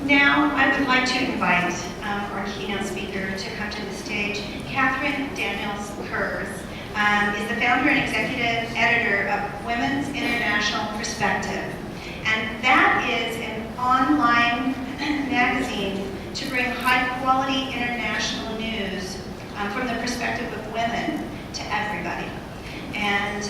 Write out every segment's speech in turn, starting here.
Now, I would like to invite our keynote speaker to come to the stage. Catherine Daniels-Kurz is the founder and executive editor of Women's International Perspective. And that is an online magazine to bring high-quality international news from the perspective of women to everybody. And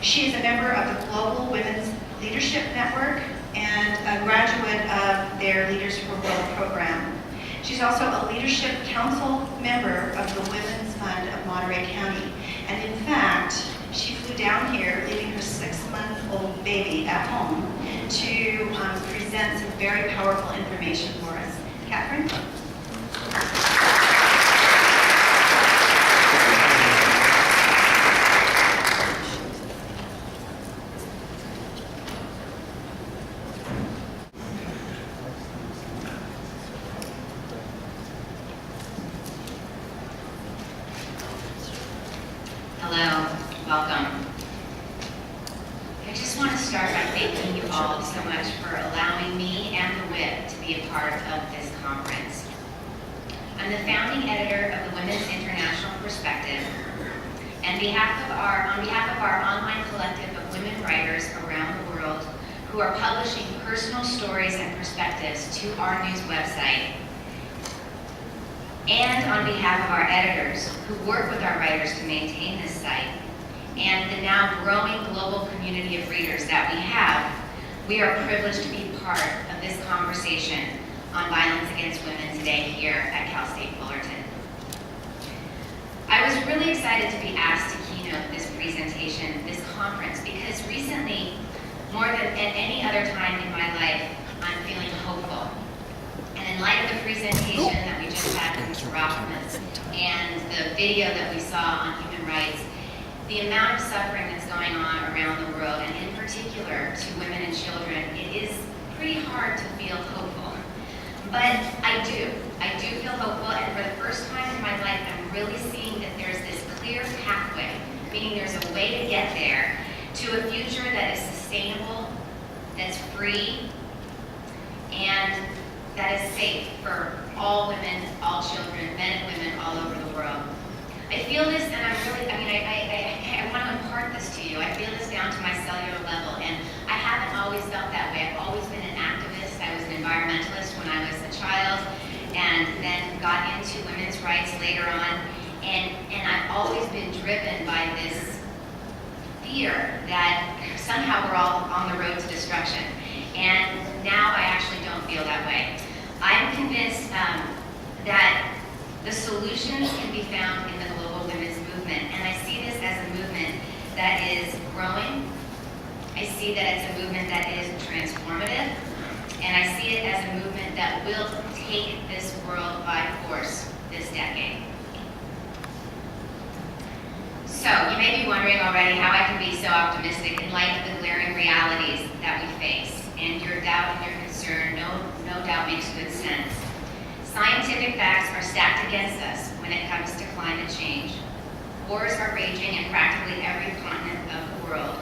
she is a member of the Global Women's Leadership Network and a graduate of their Leaders for World program. She's also a Leadership Council member of the Women's Fund of Monterey County. And in fact, she flew down here, leaving her 6-month-old baby at home, to present some very powerful information for us. Catherine? Hello, welcome. I just want to start by thanking you all so much for allowing me and the WIP to be a part of this conference. I'm the founding editor of the Women's International Perspective, and on behalf of our online collective of women writers around the world who are publishing personal stories and perspectives to our news website, and on behalf of our editors who work with our writers to maintain this site, and the now growing global community of readers that we are privileged to be part of this conversation on violence against women today here at Cal State Fullerton. I was really excited to be asked to keynote this presentation, this conference, because recently, more than at any other time in my life, I'm feeling hopeful. And in light of the presentation that we just had from Mr. Rothman and the video that we saw on human rights, the amount of suffering that's going on around the world, and in particular to women and children, it is pretty hard to feel hopeful. But I do feel hopeful, and for the first time in my life, I'm really seeing that there's this clear pathway, meaning there's a way to get there, to a future that is sustainable, that's free, and that is safe for all women, all children, men and women all over the world. I feel this, and I want to impart this to you. I feel this down to my cellular level, and I haven't always felt that way. I've always been an activist. I was an environmentalist when I was a child, and then got into women's rights later on, and I've always been driven by this fear that somehow we're all on the road to destruction. And now I actually don't feel that way. I'm convinced that the solutions can be found in the global women's movement, and I see this as a movement that is growing. I see that it's a movement that is transformative, and I see it as a movement that will take this world by force this decade. So, you may be wondering already how I can be so optimistic in light of the glaring realities that we face, and your doubt and your concern no doubt makes good sense. Scientific facts are stacked against us when it comes to climate change. Wars are raging in practically every continent of the world.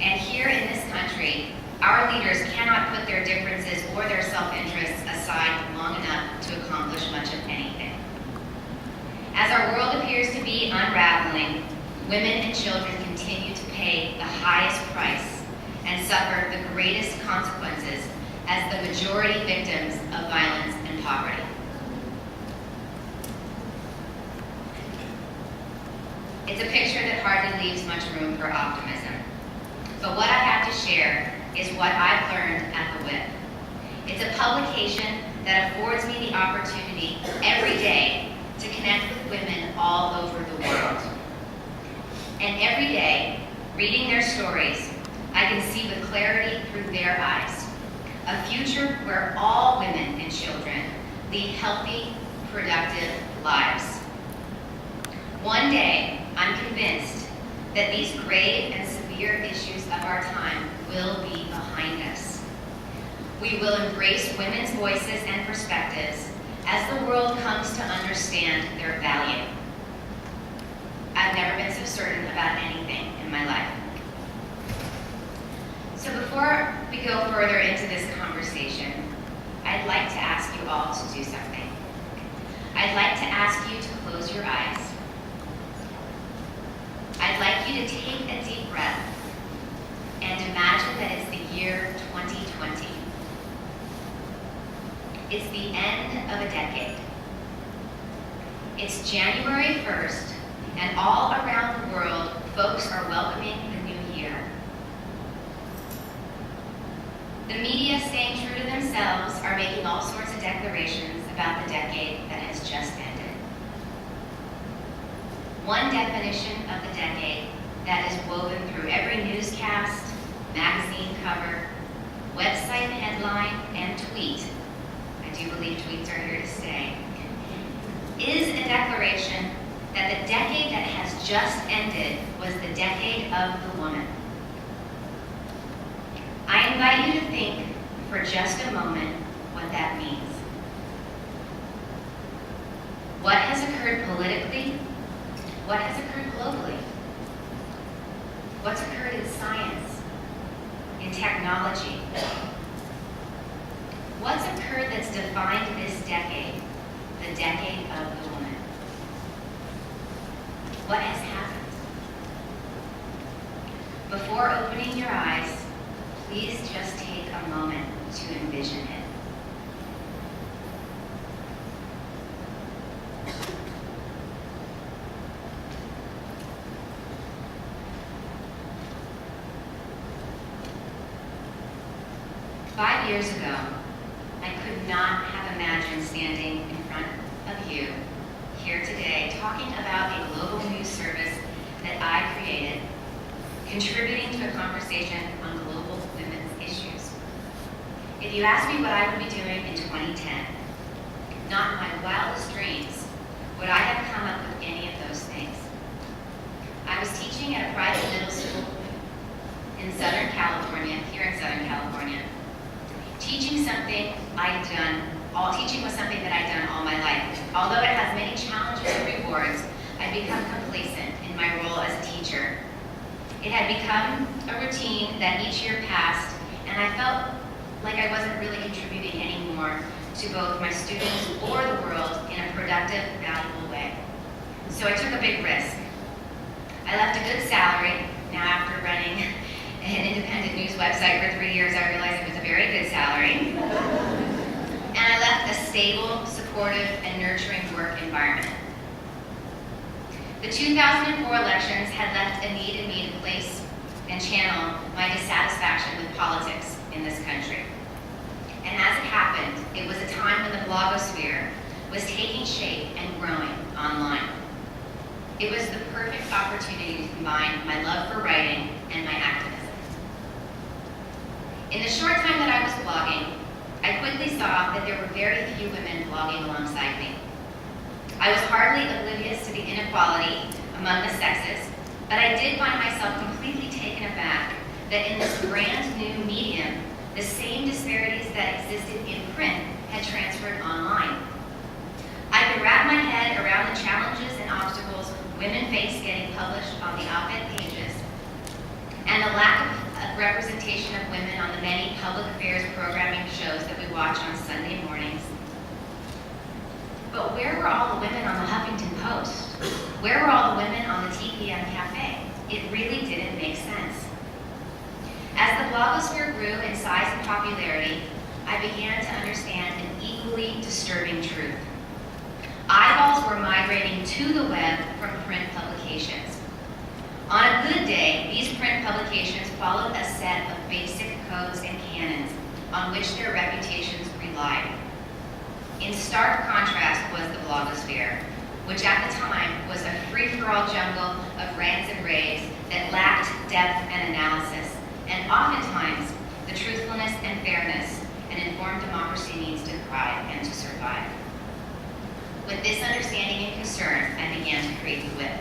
And here in this country, our leaders cannot put their differences or their self-interests aside long enough to accomplish much of anything. As our world appears to be unraveling, women and children continue to pay the highest price and suffer the greatest consequences as the majority victims of violence and poverty. It's a picture that hardly leaves much room for optimism. But what I have to share is what I've learned at the WIP. It's a publication that affords me the opportunity every day to connect with women all over the world. And every day, reading their stories, I can see with clarity through their eyes a future where all women and children lead healthy, productive lives. One day, I'm convinced that these grave and severe issues of our time will be behind us. We will embrace women's voices and perspectives as the world comes to understand their value. I've never been so certain about anything in my life. So before we go further into this conversation, I'd you all to do something. I'd like to ask you to close your eyes. I'd like you to take a deep breath and imagine that it's the year 2020. It's the end of a decade. It's January 1st, and all around the world, folks are welcoming the new year. The media, staying true to themselves, are making all sorts of declarations about the decade that has just ended. One definition of the decade that is woven through every newscast, magazine cover, website headline, and tweet, I do believe tweets are here to stay, is a declaration that the decade that has just ended was the decade of the woman. I invite you to think for just a moment what that means. What has occurred politically? What has occurred globally? What's occurred in science, in technology? What's occurred that's defined this decade, the decade of the woman? What has happened? Before opening your eyes, please just take a moment to envision it. Five years ago, I could not have imagined standing in front of you here today talking about a global news service that I created, contributing to a conversation on global women's issues. If you asked me what I would be doing in 2010, not in my wildest dreams would I have come up with any of those things. I was teaching at a private middle school in Southern California, here in Southern California. Teaching was something that I'd done all my life. Although it has many challenges and rewards, I'd become complacent in my role as a teacher. It had become a routine that each year passed, and I felt like I wasn't really contributing anymore to both my students or the world in a productive, valuable way. So I took a big risk. I left a good salary. Now, after running an independent news website for 3 years, I realized it was a very good salary. And I left a stable, supportive, and nurturing work environment. The 2004 elections had left a need in me to place and channel my dissatisfaction with politics in this country. And as it happened, it was a time when the blogosphere was taking shape and growing online. It was the perfect opportunity to combine my love for writing and my activism. In the short time that I was blogging, I quickly saw that there were very few women blogging alongside me. I was hardly oblivious to the inequality among the sexes, but I did find myself completely taken aback that in this brand new medium, the same disparities that existed in print had transferred online. I could wrap my head around the challenges and obstacles women face getting published on the op-ed pages, and the lack of representation of women on the many public affairs programming shows that we watch on Sunday mornings. But where were all the women on the Huffington Post? Where were all the women on the TPM Cafe? It really didn't make sense. As the blogosphere grew in size and popularity, I began to understand an equally disturbing truth. Eyeballs were migrating to the web from print publications. On a good day, these print publications followed a set of basic codes and canons on which their reputations relied. In stark contrast was the blogosphere, which at the time was a free-for-all jungle of rants and raves that lacked depth and analysis, and oftentimes the truthfulness and fairness an informed democracy needs to thrive and to survive. With this understanding and concern, I began to create the Whip.